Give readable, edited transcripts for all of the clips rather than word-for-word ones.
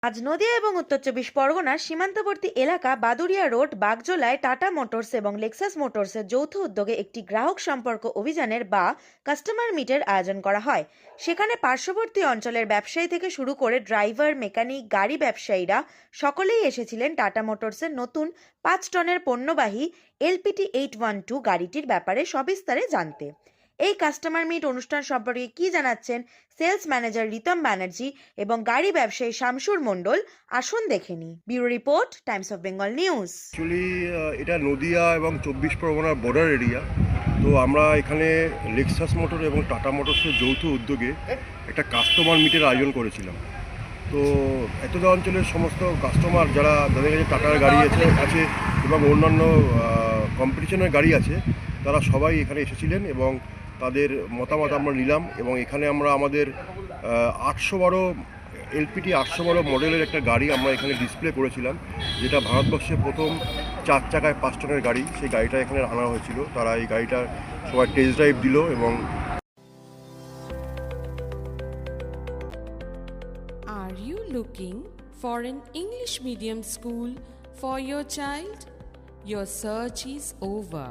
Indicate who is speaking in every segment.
Speaker 1: আজ নদিয়া এবং উত্তর চব্বিশ পরগনার সীমান্তবর্তী এলাকা বাদুড়িয়া রোড বাগজোলায় টাটা মোটরস এবং লেক্সাস মোটরসের যৌথ উদ্যোগে একটি গ্রাহক সম্পর্ক অভিযানের বা কাস্টমার মিটের আয়োজন করা হয়। সেখানে পার্শ্ববর্তী অঞ্চলের ব্যবসায়ী থেকে শুরু করে ড্রাইভার, মেকানিক, গাড়ি ব্যবসায়ীরা সকলেই এসেছিলেন টাটা মোটরসের নতুন 5 টনের পণ্যবাহী LPT812 গাড়িটির ব্যাপারে সবিস্তারে জানতে। এই কাস্টমার মিট অনুষ্ঠান সম্পর্কে কি জানাচ্ছেন সেলস ম্যানেজার রিতম ব্যানার্জি এবং গাড়ি ব্যবসায়ী শামসুর মণ্ডল, আসুন দেখে নিই। Bureau report, Times of Bengal news.
Speaker 2: Actually এটা নদিয়া এবং 24 পরগনার বর্ডার এরিয়া। তো আমরা এখানে লেক্সাস মোটর এবং টাটা মোটরসের যৌথ উদ্যোগে একটা কাস্টমার মিটের আয়োজন করেছিলাম। তো এতটা অঞ্চলের সমস্ত কাস্টমার যাদের কাছে টাটার গাড়ি আছে এবং অন্যান্য কম্পিটিশনের গাড়ি আছে, তারা সবাই এখানে এসেছিলেন এবং তাদের মতামত আমরা নিলাম। এবং এখানে আমরা আমাদের 812 LPT812 মডেলের একটা গাড়ি আমরা এখানে ডিসপ্লে করেছিলাম, যেটা ভারতবর্ষে প্রথম 4 চাকায় 5 টনের গাড়ি। সেই গাড়িটা এখানে আনা হয়েছিল। তারা এই গাড়িটা সবাই টেস্ট ড্রাইভ দিল এবং
Speaker 3: Are you looking for an English medium school for your child? Your search is over.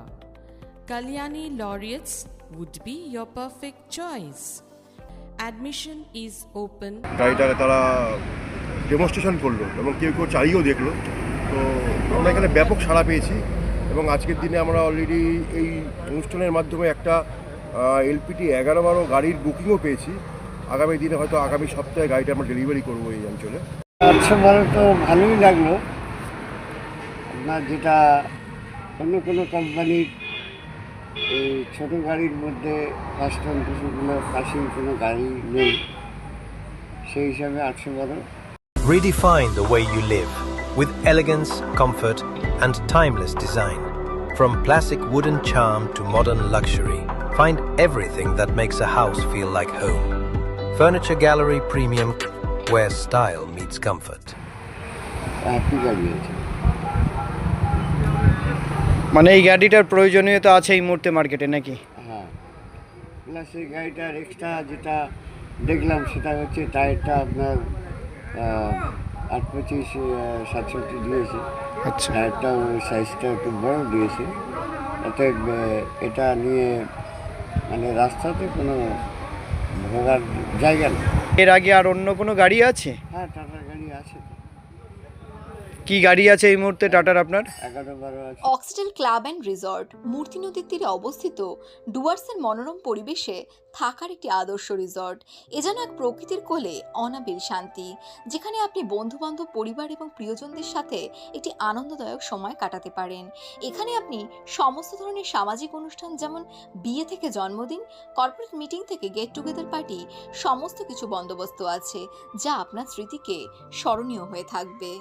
Speaker 3: Kalyani Laureates would be your perfect choice. Admission is open.
Speaker 2: গাড়িটাকে তারা ডেমনস্ট্রেশন করলো এবং কেউ চালিয়েও দেখলো। তো আমরা এখানে ব্যাপক সাড়া পেয়েছি এবং আজকের দিনে আমরা অলরেডি এই অনুষ্ঠানের মাধ্যমে একটা LPT11-12 গাড়ির বুকিংও পেয়েছি। আগামী দিনে হয়তো আগামী সপ্তাহে গাড়িটা আমরা ডেলিভারি করবো এই অঞ্চলে।
Speaker 4: 812 তো ভালোই লাগলো। আপনার যেটা অন্য কোনো কোম্পানির এই ছোটো গাড়ির মধ্যে 5 টন কোনো পাশে কোনো গাড়ি নেই, সেই হিসাবে 812।
Speaker 5: Redefine the way you live with elegance, comfort, and timeless design. From classic wooden charm to modern luxury, find everything that makes a house feel like home. Furniture Gallery Premium, where style meets comfort.
Speaker 4: Happy গাড়ি আছে।
Speaker 6: মানে এই গাড়িটার প্রয়োজনীয়তা আছে এই মুহূর্তে মার্কেটে নাকি?
Speaker 4: হ্যাঁ, প্লাস এই গাড়িটার এক্সট্রা যেটা দেখলাম সেটা হচ্ছে টায়ারটা আপনার 825/67 দিয়েছে।
Speaker 6: আচ্ছা,
Speaker 4: টায়ারটা সাইজটা একটু বড় দিয়েছে। অতএব এটা নিয়ে মানে রাস্তাতে কোনো ভোগার জায়গা নেই।
Speaker 6: এর আগে আর অন্য কোনো গাড়ি আছে?
Speaker 4: হ্যাঁ, টাটার গাড়ি আছে।
Speaker 6: কি গাড়ি আছে এই মুহূর্তে টাটার আপনার?
Speaker 4: 11-12 আছে।
Speaker 7: অক্সিডেল ক্লাব অ্যান্ড রিসর্ট মূর্তি নদীর তীরে অবস্থিত ডুয়ার্সের মনোরম পরিবেশে থাকার একটি আদর্শ রিসর্ট। এ যেন এক প্রকৃতির কোলে অনাবিল শান্তি, যেখানে আপনি বন্ধুবান্ধব, পরিবার এবং প্রিয়জনদের সাথে একটি আনন্দদায়ক সময় কাটাতে পারেন। এখানে আপনি সমস্ত ধরনের সামাজিক অনুষ্ঠান, যেমন বিয়ে থেকে জন্মদিন, কর্পোরেট মিটিং থেকে গেট টুগেদার পার্টি, সমস্ত কিছু বন্দোবস্ত আছে, যা আপনার স্মৃতিকে স্মরণীয় হয়ে থাকবে।